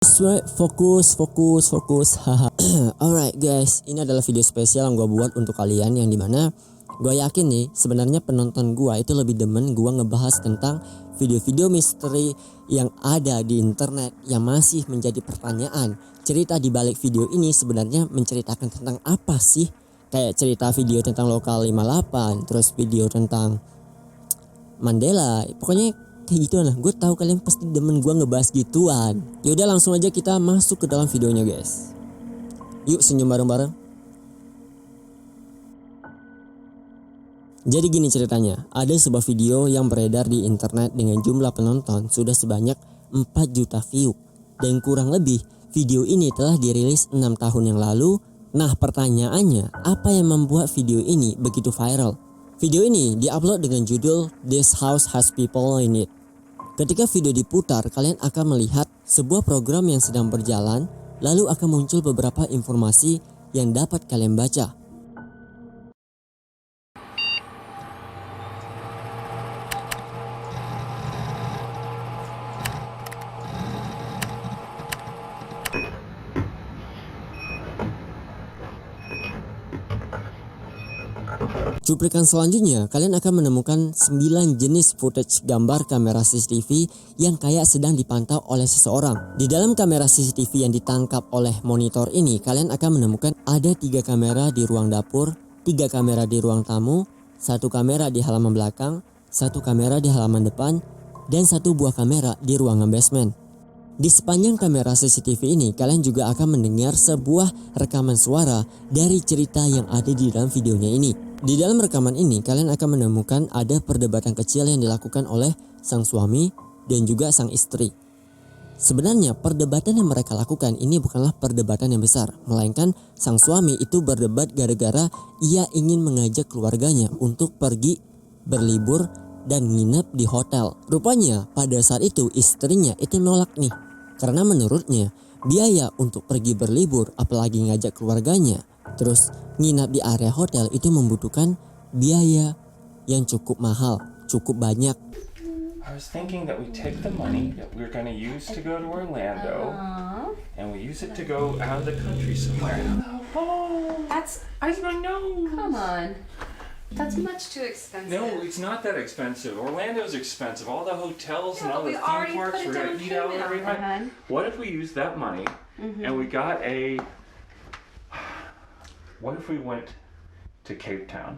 Fokus. Haha. Alright guys, ini adalah video spesial yang gue buat untuk kalian, yang dimana gue yakin nih sebenarnya penonton gue itu lebih demen gue ngebahas tentang video-video misteri yang ada di internet yang masih menjadi pertanyaan. Cerita di balik video ini sebenarnya menceritakan tentang apa sih? Kayak cerita video tentang Lokal 58, terus video tentang Mandela, pokoknya kayak gitu lah. Gue tahu kalian pasti demen gue ngebahas gituan. Yaudah langsung aja kita masuk ke dalam videonya guys. Yuk senyum bareng-bareng. Jadi gini ceritanya, ada sebuah video yang beredar di internet dengan jumlah penonton sudah sebanyak 4 juta view. Dan kurang lebih video ini telah dirilis 6 tahun yang lalu. Nah pertanyaannya, apa yang membuat video ini begitu viral? Video ini diupload dengan judul This House Has People in It. Ketika video diputar, kalian akan melihat sebuah program yang sedang berjalan, lalu akan muncul beberapa informasi yang dapat kalian baca. Cuplikan selanjutnya, kalian akan menemukan 9 jenis footage gambar kamera CCTV yang kayak sedang dipantau oleh seseorang. Di dalam kamera CCTV yang ditangkap oleh monitor ini, kalian akan menemukan ada 3 kamera di ruang dapur, 3 kamera di ruang tamu, 1 kamera di halaman belakang, 1 kamera di halaman depan, dan 1 buah kamera di ruangan basement. Di sepanjang kamera CCTV ini, kalian juga akan mendengar sebuah rekaman suara dari cerita yang ada di dalam videonya ini. Di dalam rekaman ini, kalian akan menemukan ada perdebatan kecil yang dilakukan oleh sang suami dan juga sang istri. Sebenarnya perdebatan yang mereka lakukan ini bukanlah perdebatan yang besar, melainkan sang suami itu berdebat gara-gara ia ingin mengajak keluarganya untuk pergi berlibur dan nginep di hotel. Rupanya pada saat itu istrinya itu nolak nih, karena menurutnya biaya untuk pergi berlibur apalagi ngajak keluarganya terus nginap di area hotel itu membutuhkan biaya yang cukup mahal, cukup banyak. I was thinking that we take the money that we're going to use to go to Orlando and we use it to go out of the country somewhere. Oh, Come on. That's much too expensive. No, it's not that expensive. Orlando's expensive. All the hotels and Yeah, all but the we theme already parks, put a we're going down to eat out payment every on night. that. What if we used that money and we got a... What if we went to Cape Town?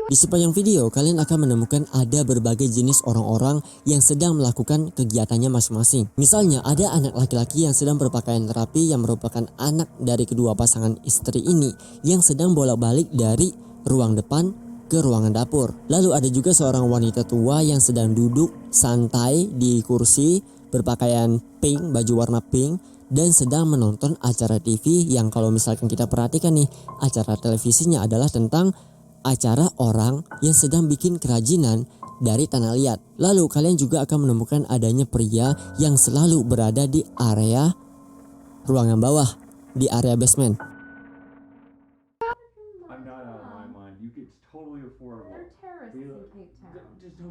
Di sepanjang video, kalian akan menemukan ada berbagai jenis orang-orang yang sedang melakukan kegiatannya masing-masing. Misalnya, ada anak laki-laki yang sedang berpakaian rapi yang merupakan anak dari kedua pasangan istri ini yang sedang bolak-balik dari ruang depan ke ruangan dapur. Lalu ada juga seorang wanita tua yang sedang duduk santai di kursi berpakaian pink, baju warna pink, dan sedang menonton acara TV yang kalau misalkan kita perhatikan nih, acara televisinya adalah tentang acara orang yang sedang bikin kerajinan dari tanah liat. Lalu kalian juga akan menemukan adanya pria yang selalu berada di area ruangan bawah, di area basement. I'm not out of my mind. It's totally affordable. They're terrorists in Cape Town. Just no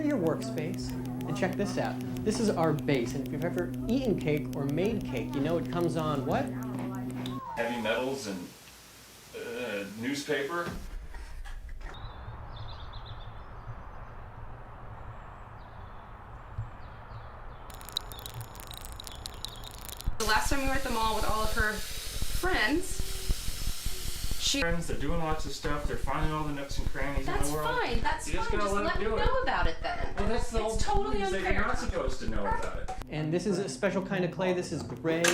Your workspace, and check this out. This is our base, and if you've ever eaten cake or made cake, you know it comes on what? heavy metals and newspaper. The last time we were at the mall with all of her friends, Friends, they're doing lots of stuff. They're finding all the nooks and crannies in that's the world. fine. That's You just fine. gotta Just let let them me do it. know about it then. Well, that's the whole It's totally point, is that unfair. you're not supposed to know about it. And this is a special kind of clay. This is gray,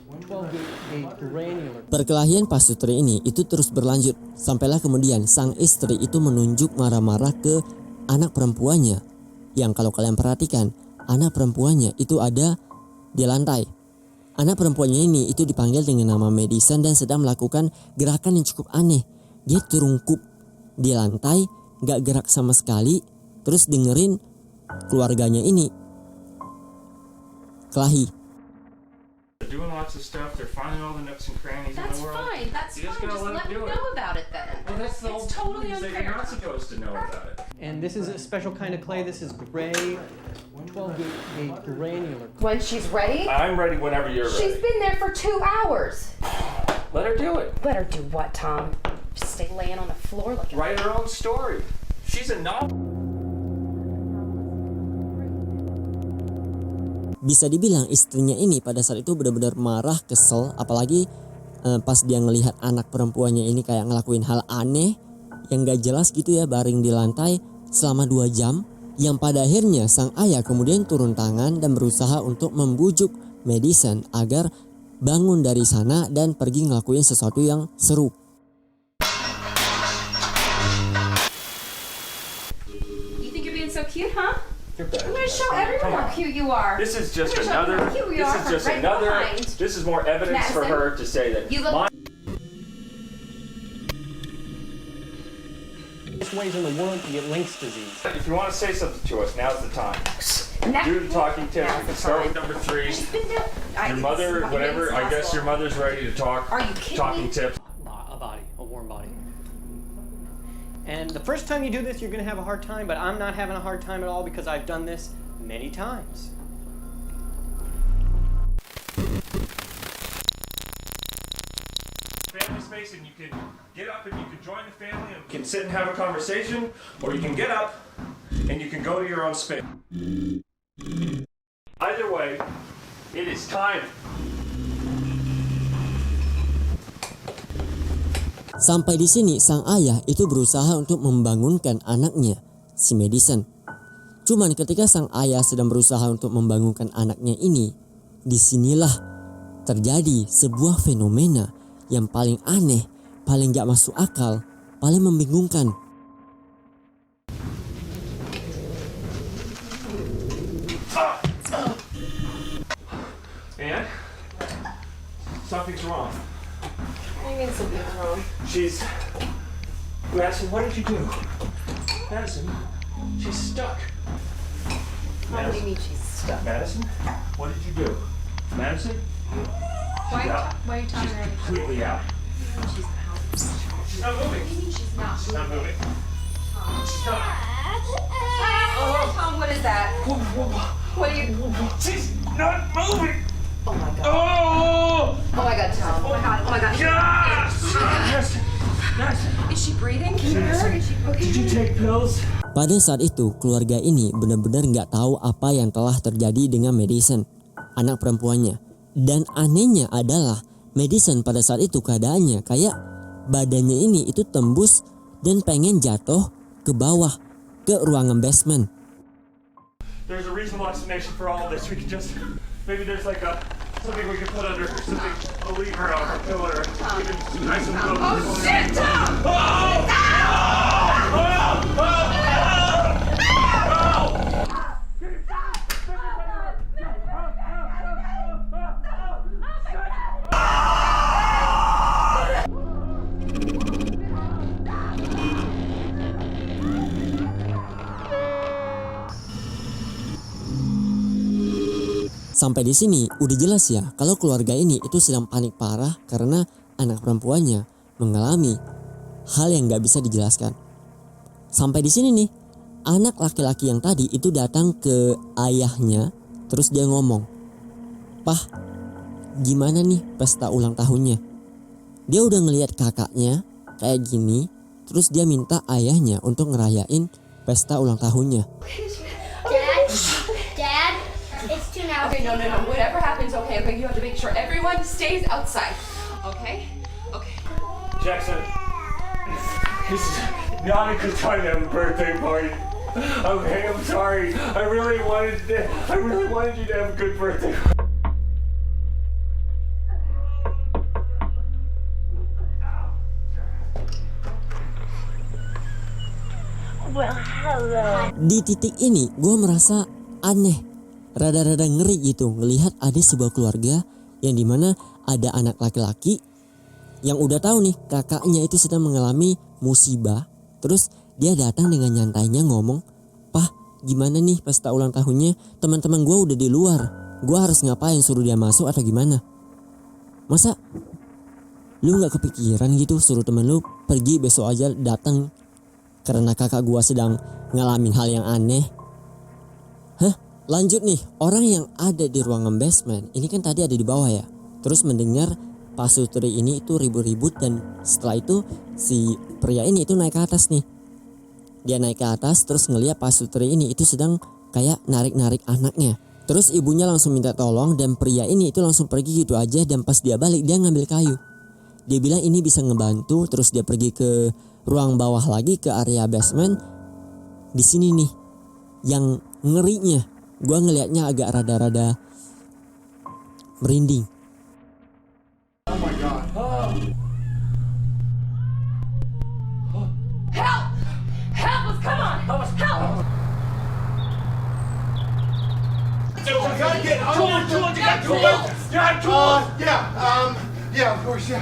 12-gauge granular. Perkelahian pasutri ini itu terus berlanjut, sampailah kemudian sang istri itu menunjuk marah-marah ke anak perempuannya, yang kalau kalian perhatikan anak perempuannya itu ada di lantai. Anak perempuannya ini itu dipanggil dengan nama Madison dan sedang melakukan gerakan yang cukup aneh. Dia terungkup di lantai, gak gerak sama sekali, terus dengerin keluarganya ini kelahi. They're doing lots of stuff. They're finding all the nooks and crannies in That's the world. fine. That's You just fine. gotta Just let let them me do it. know about it then. Well, that's the whole It's totally point, is that unfair. you're not supposed to know about it. And this is a special kind of clay. This is gray, 12-gauge granular. When she's ready, I'm ready whenever you're she's ready. been there for 2 hours. Let her do it. Let her do what, Tom? Just stay laying on the floor like a... Write her own story. She's a novel. Bisa dibilang istrinya ini pada saat itu benar-benar marah, kesel, apalagi pas dia ngelihat anak perempuannya ini kayak ngelakuin hal aneh yang gak jelas gitu ya, baring di lantai selama 2 jam, yang pada akhirnya sang ayah kemudian turun tangan dan berusaha untuk membujuk Madison agar bangun dari sana dan pergi ngelakuin sesuatu yang seru. You think you're being so cute, huh? You're better I'm than gonna show that. everyone Come how on. cute you are. This is just I'm gonna show another. you how cute we This are is from just right another. behind. This is more evidence for Madison, her to say that you look- my There's ways in the world to get Link's disease. If you want to say something to us, now's the time. Now- Do the talking tips. Now's We the can start with time. number 3. She's been there. Your mother, whatever. I guess your mother's ready to talk. Are you kidding Talking me? tips. A body, a warm body. And the first time you do this, you're going to have a hard time, but I'm not having a hard time at all because I've done this many times. Family space, and you can get up and you can join the family and you can sit and have a conversation, or you can get up and you can go to your own space. Either way, it is time. Sampai di sini sang ayah itu berusaha untuk membangunkan anaknya, si Madison. Cuman ketika sang ayah sedang berusaha untuk membangunkan anaknya ini, disinilah terjadi sebuah fenomena yang paling aneh, paling gak masuk akal, paling membingungkan. And something's wrong. What do you mean something's wrong? She's. Madison, what did you do? Madison, she's stuck. How do you mean she's stuck? Madison, what did you do? Madison, she's out. Why are you telling her? Completely out. She's out. She's not moving. She's not. She's not moving. She's not. Oh, Tom, what is that? What are you? She's not moving. Oh my god. Oh! Oh my god, Tom. Oh my god. Oh my god. Yes! Yes! Yes! Is she breathing? Can you hear her? Is she okay? Did you take pills? Pada saat itu, keluarga ini benar-benar gak tahu apa yang telah terjadi dengan Madison, anak perempuannya. Dan anehnya adalah Madison pada saat itu keadaannya kayak badannya ini itu tembus dan pengen jatuh ke bawah, ke ruangan basement. There's a reasonable explanation for all of this. We could just, maybe there's like something we can put under her, something, a lever on her pillar. We can tie some pillows. Oh shit, Tom! Oh! Oh! Oh! Sampai di sini udah jelas ya kalau keluarga ini itu sedang panik parah karena anak perempuannya mengalami hal yang gak bisa dijelaskan. Sampai di sini nih, anak laki-laki yang tadi itu datang ke ayahnya, terus dia ngomong, "Pah, gimana nih pesta ulang tahunnya?" Dia udah ngelihat kakaknya kayak gini, terus dia minta ayahnya untuk ngerayain pesta ulang tahunnya. Dad, it's 2 now. Okay, no. Whatever happens, okay, you have to make sure everyone stays outside. Okay? Okay. Jackson, this is not a good time to have a birthday party. Okay, I'm sorry. I really wanted you to have a good birthday. Di titik ini gue merasa aneh, rada-rada ngeri gitu ngelihat ada sebuah keluarga yang dimana ada anak laki-laki yang udah tahu nih kakaknya itu sedang mengalami musibah. Terus dia datang dengan nyantainya ngomong, "Pah, gimana nih pesta ulang tahunnya? Teman-teman gue udah di luar. Gue harus ngapain, suruh dia masuk atau gimana?" Masa lu gak kepikiran gitu suruh temen lu pergi besok aja datang karena kakak gua sedang ngalamin hal yang aneh. Lanjut nih, orang yang ada di ruangan basement ini kan tadi ada di bawah ya, terus mendengar Pak Sutri ini itu ribut-ribut, dan setelah itu si pria ini itu naik ke atas nih. Dia naik ke atas terus ngeliat Pak Sutri ini itu sedang kayak narik-narik anaknya. Terus ibunya langsung minta tolong dan pria ini itu langsung pergi gitu aja, dan pas dia balik dia ngambil kayu. Dia bilang ini bisa ngebantu, terus dia pergi ke ruang bawah lagi ke area basement. Di sini nih yang ngerinya, gua ngelihatnya agak rada-rada merinding. Oh my god. Help! Help us! Come on! Help! You gotta get tools. You got tools. You have tools. Yeah, of course, yeah.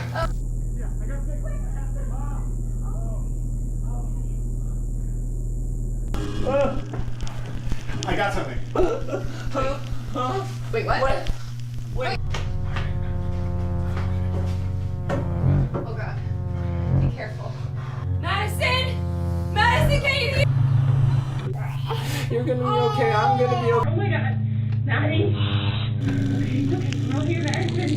I got something. Wait, what? Wait. Oh god. Be careful. Madison! Madison, can you hear? You're gonna be okay. I'm gonna be okay. Oh my god. Daddy. Okay, Madison.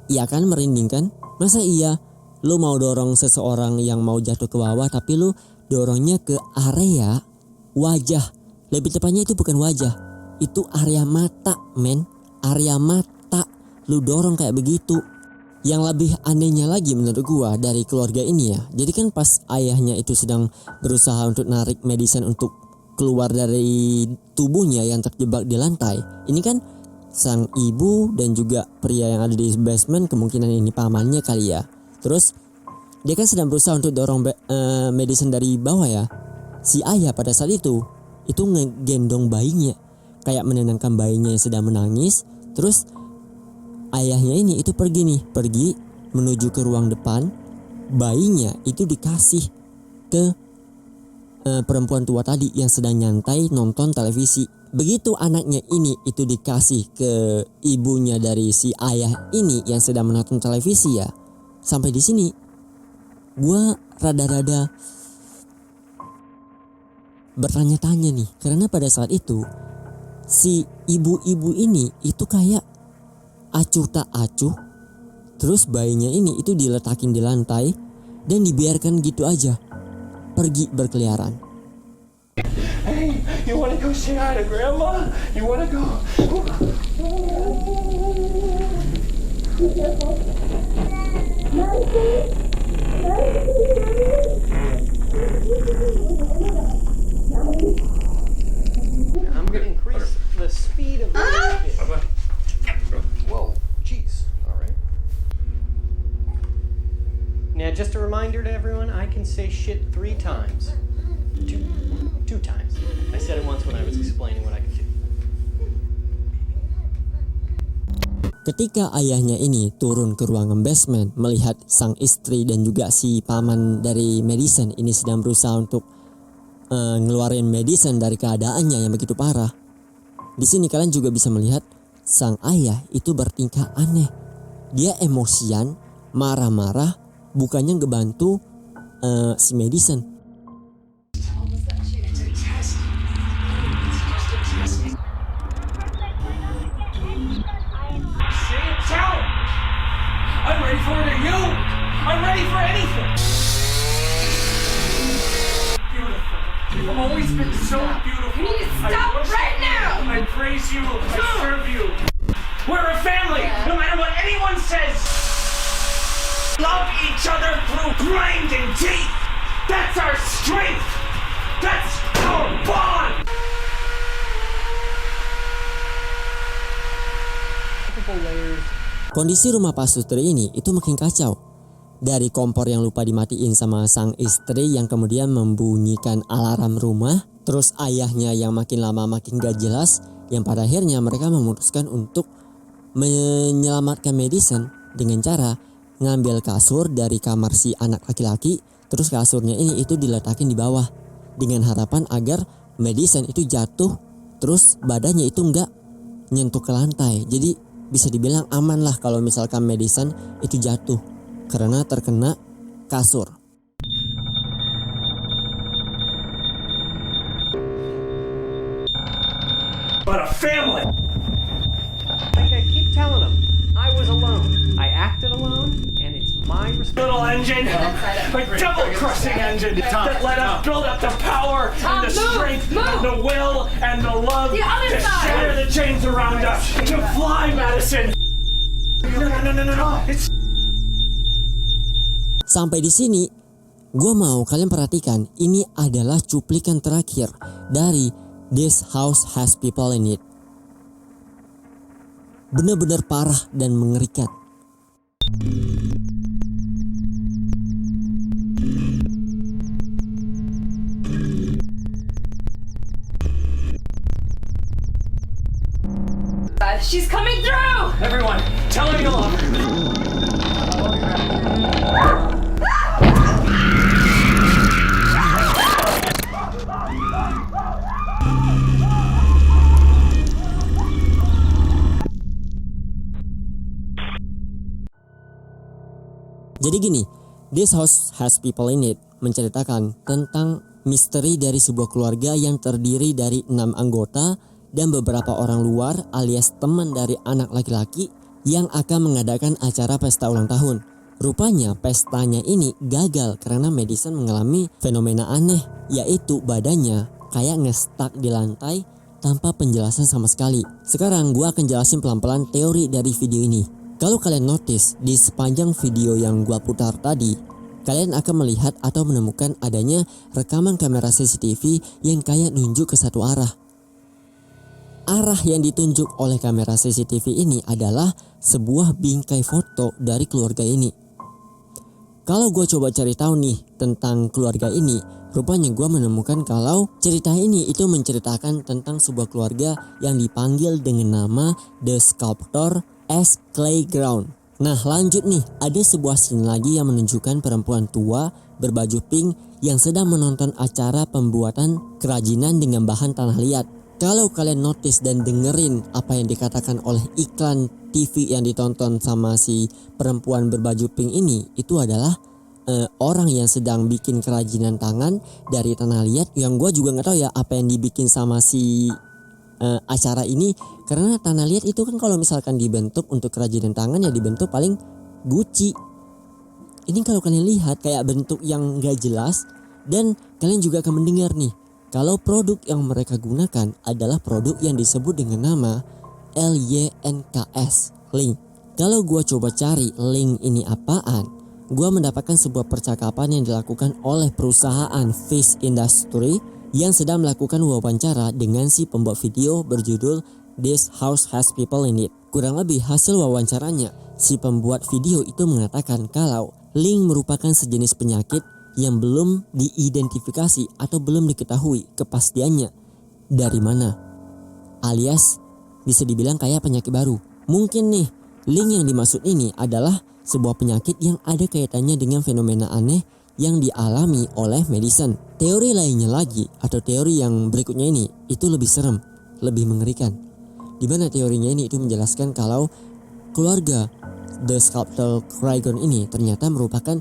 Iya kan, merinding kan? Masa iya lu mau dorong seseorang yang mau jatuh ke bawah, tapi lu dorongnya ke area wajah. Lebih tepatnya itu bukan wajah, itu area mata, men. Area mata lu dorong kayak begitu. Yang lebih anehnya lagi menurut gua dari keluarga ini ya, jadi kan pas ayahnya itu sedang berusaha untuk narik Madison untuk keluar dari tubuhnya yang terjebak di lantai, ini kan sang ibu dan juga pria yang ada di basement, kemungkinan ini pamannya kali ya. Terus dia kan sedang berusaha untuk dorong Madison dari bawah ya. Si ayah pada saat itu ngegendong bayinya, kayak menenangkan bayinya yang sedang menangis. Terus ayahnya ini itu pergi menuju ke ruang depan. Bayinya itu dikasih ke perempuan tua tadi yang sedang nyantai nonton televisi. Begitu anaknya ini itu dikasih ke ibunya dari si ayah ini yang sedang menonton televisi ya. Sampai di sini gua rada-rada bertanya-tanya nih, karena pada saat itu si ibu-ibu ini itu kayak acuh tak acuh. Terus bayinya ini itu diletakin di lantai dan dibiarkan gitu aja pergi berkeliaran. Hey, you wanna go say hi to Grandma? You wanna go? I'm gonna increase the speed of the shit. Whoa, jeez. All right. Now, just a reminder to everyone, I can say shit 3 times. Two times. I said it once when I was explaining what I could do. Ketika ayahnya ini turun ke ruangan basement melihat sang istri dan juga si paman dari Madison ini sedang berusaha untuk ngeluarin Madison dari keadaannya yang begitu parah. Di sini kalian juga bisa melihat sang ayah itu bertingkah aneh. Dia emosian, marah-marah, bukannya ngebantu si Madison. I'm ready for it. You? I'm ready for anything. Beautiful. You've always been so beautiful. You need to stop right now! I praise you. I serve you. We're a family. No matter what anyone says. Love each other through grinding teeth. That's our strength. That's our bond. Multiple layers. Kondisi rumah Pak Sutri ini itu makin kacau. Dari kompor yang lupa dimatiin sama sang istri yang kemudian membunyikan alarm rumah, terus ayahnya yang makin lama makin gak jelas, yang pada akhirnya mereka memutuskan untuk menyelamatkan Madison dengan cara ngambil kasur dari kamar si anak laki-laki, terus kasurnya ini itu diletakin di bawah dengan harapan agar Madison itu jatuh, terus badannya itu nggak nyentuh ke lantai. Jadi bisa dibilang aman lah kalau misalkan Madison itu jatuh, karena terkena kasur. But a family. Like I keep telling them, I was alone. I acted alone, and it's my Little engine, a double-crushing engine that let us build up the power and the strength and the will and the love The other to side. shatter the chains around us, to fly, Madison. No. It's Sampai di sini, gue mau kalian perhatikan, ini adalah cuplikan terakhir dari This House Has People in It. Benar-benar parah dan mengerikan. She's coming through! everyone. Tell her you love her. Jadi gini, This House Has People in It menceritakan tentang misteri dari sebuah keluarga yang terdiri dari 6 anggota dan beberapa orang luar alias teman dari anak laki-laki yang akan mengadakan acara pesta ulang tahun. Rupanya pestanya ini gagal karena Madison mengalami fenomena aneh, yaitu badannya kayak ngestak di lantai tanpa penjelasan sama sekali. Sekarang gue akan jelasin pelan-pelan teori dari video ini. Kalau kalian notice di sepanjang video yang gua putar tadi, kalian akan melihat atau menemukan adanya rekaman kamera CCTV yang kayak nunjuk ke satu arah. Arah yang ditunjuk oleh kamera CCTV ini adalah sebuah bingkai foto dari keluarga ini. Kalau gue coba cari tahu nih tentang keluarga ini, rupanya gue menemukan kalau cerita ini itu menceritakan tentang sebuah keluarga yang dipanggil dengan nama The Sculptor S. Playground. Nah lanjut nih, ada sebuah scene lagi yang menunjukkan perempuan tua berbaju pink yang sedang menonton acara pembuatan kerajinan dengan bahan tanah liat. Kalau kalian notice dan dengerin apa yang dikatakan oleh iklan TV yang ditonton sama si perempuan berbaju pink ini, itu adalah orang yang sedang bikin kerajinan tangan dari tanah liat. Yang gue juga nggak tahu ya apa yang dibikin sama si acara ini, karena tanah liat itu kan kalau misalkan dibentuk untuk kerajinan tangan ya dibentuk paling guci. Ini kalau kalian lihat kayak bentuk yang gak jelas, dan kalian juga akan mendengar nih kalau produk yang mereka gunakan adalah produk yang disebut dengan nama LYNKS, link. Kalau gua coba cari link ini apaan, gua mendapatkan sebuah percakapan yang dilakukan oleh perusahaan Fish Industry yang sedang melakukan wawancara dengan si pembuat video berjudul This House Has People in It. Kurang lebih hasil wawancaranya, si pembuat video itu mengatakan kalau link merupakan sejenis penyakit yang belum diidentifikasi atau belum diketahui kepastiannya dari mana. Alias bisa dibilang kayak penyakit baru. Mungkin nih, link yang dimaksud ini adalah sebuah penyakit yang ada kaitannya dengan fenomena aneh yang dialami oleh Madison. Teori lainnya lagi atau teori yang berikutnya ini itu lebih serem, lebih mengerikan. Dimana teorinya ini itu menjelaskan kalau keluarga The Sculptor Playground ini ternyata merupakan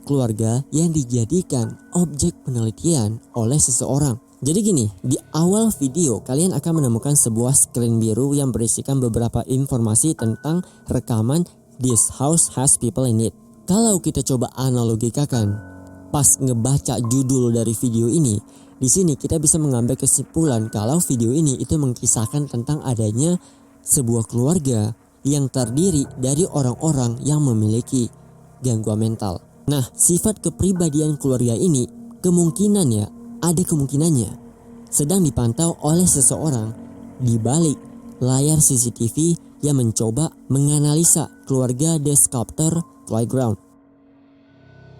keluarga yang dijadikan objek penelitian oleh seseorang. Jadi gini, di awal video kalian akan menemukan sebuah screen biru yang berisikan beberapa informasi tentang rekaman This House Has People in It. Kalau kita coba analogikakan pas ngebaca judul dari video ini, di sini kita bisa mengambil kesimpulan kalau video ini itu mengisahkan tentang adanya sebuah keluarga yang terdiri dari orang-orang yang memiliki gangguan mental. Nah, sifat kepribadian keluarga ini ada kemungkinannya sedang dipantau oleh seseorang di balik layar CCTV yang mencoba menganalisa keluarga The Sculptor Playground.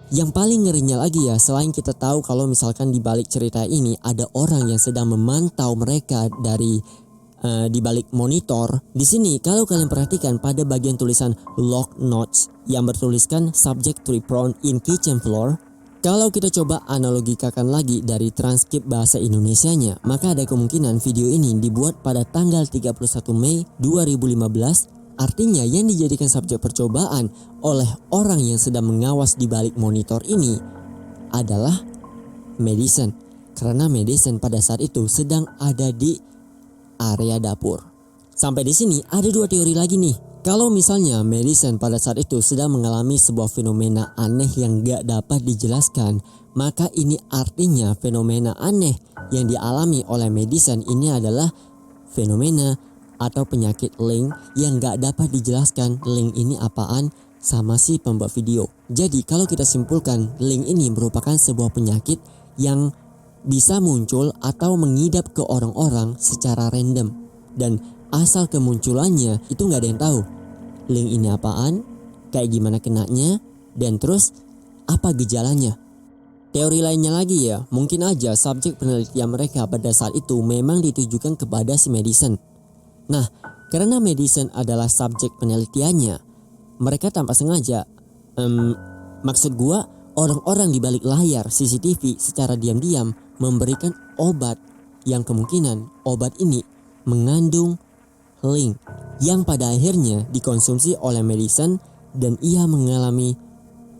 Yang paling ngerinya lagi ya, selain kita tahu kalau misalkan di balik cerita ini ada orang yang sedang memantau mereka dari di balik monitor. Di sini kalau kalian perhatikan pada bagian tulisan lock notes yang bertuliskan subject to be prone in kitchen floor. Kalau kita coba analogikakan lagi dari transkrip bahasa Indonesianya, maka ada kemungkinan video ini dibuat pada tanggal 31 Mei 2015 Artinya yang dijadikan subjek percobaan oleh orang yang sedang mengawas di balik monitor ini adalah Madison. Karena Madison pada saat itu sedang ada di area dapur. Sampai di sini ada dua teori lagi nih. Kalau misalnya Madison pada saat itu sedang mengalami sebuah fenomena aneh yang gak dapat dijelaskan, maka ini artinya fenomena aneh yang dialami oleh Madison ini adalah fenomena atau penyakit Link yang gak dapat dijelaskan Link ini apaan sama si pembuat video. Jadi kalau kita simpulkan, Link ini merupakan sebuah penyakit yang bisa muncul atau mengidap ke orang-orang secara random. Dan asal kemunculannya itu gak ada yang tahu. Link ini apaan, kayak gimana kenanya, dan terus apa gejalanya. Teori lainnya lagi ya, mungkin aja subjek penelitian mereka pada saat itu memang ditujukan kepada si Madison. Nah, karena Madison adalah subjek penelitiannya, mereka tanpa sengaja, maksud gua orang-orang di balik layar CCTV secara diam-diam memberikan obat yang kemungkinan obat ini mengandung Link yang pada akhirnya dikonsumsi oleh Madison dan ia mengalami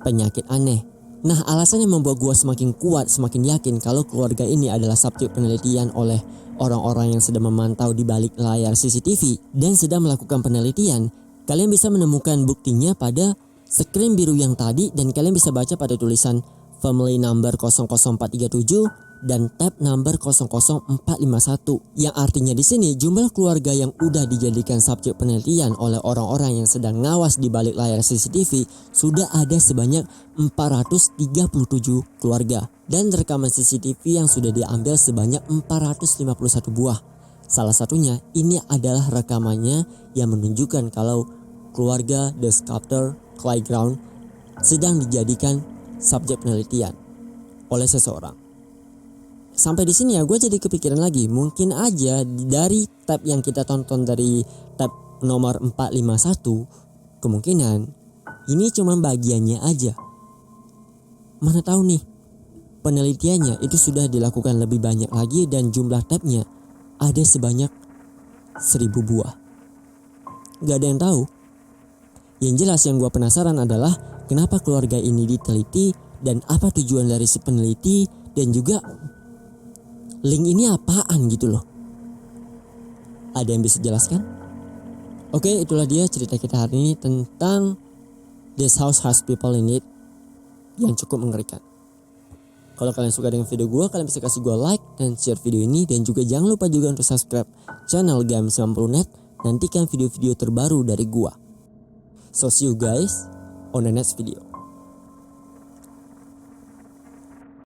penyakit aneh. Nah, alasan yang membuat gue semakin kuat, semakin yakin kalau keluarga ini adalah subjek penelitian oleh orang-orang yang sedang memantau di balik layar CCTV dan sedang melakukan penelitian. Kalian bisa menemukan buktinya pada screen biru yang tadi dan kalian bisa baca pada tulisan family number 00437 dan tab number 00451 yang artinya di sini jumlah keluarga yang udah dijadikan subjek penelitian oleh orang-orang yang sedang ngawas di balik layar CCTV sudah ada sebanyak 437 keluarga dan rekaman CCTV yang sudah diambil sebanyak 451 buah. Salah satunya ini adalah rekamannya yang menunjukkan kalau keluarga The Sculptor Playground sedang dijadikan subjek penelitian oleh seseorang. Sampai di sini ya gue jadi kepikiran lagi, mungkin aja dari tab yang kita tonton dari tab nomor 451 kemungkinan ini cuma bagiannya aja. Mana tahu nih penelitiannya itu sudah dilakukan lebih banyak lagi dan jumlah tabnya ada sebanyak 1000 buah. Gak ada yang tahu. Yang jelas yang gue penasaran adalah kenapa keluarga ini diteliti dan apa tujuan dari si peneliti dan juga Link ini apaan gitu loh. Ada yang bisa jelaskan? Oke, itulah dia cerita kita hari ini tentang This House Has People in It yang cukup mengerikan. Kalau kalian suka dengan video gue, kalian bisa kasih gue like dan share video ini. Dan juga jangan lupa juga untuk subscribe channel Game90net. Nantikan video-video terbaru dari gue. So see you guys on the next video.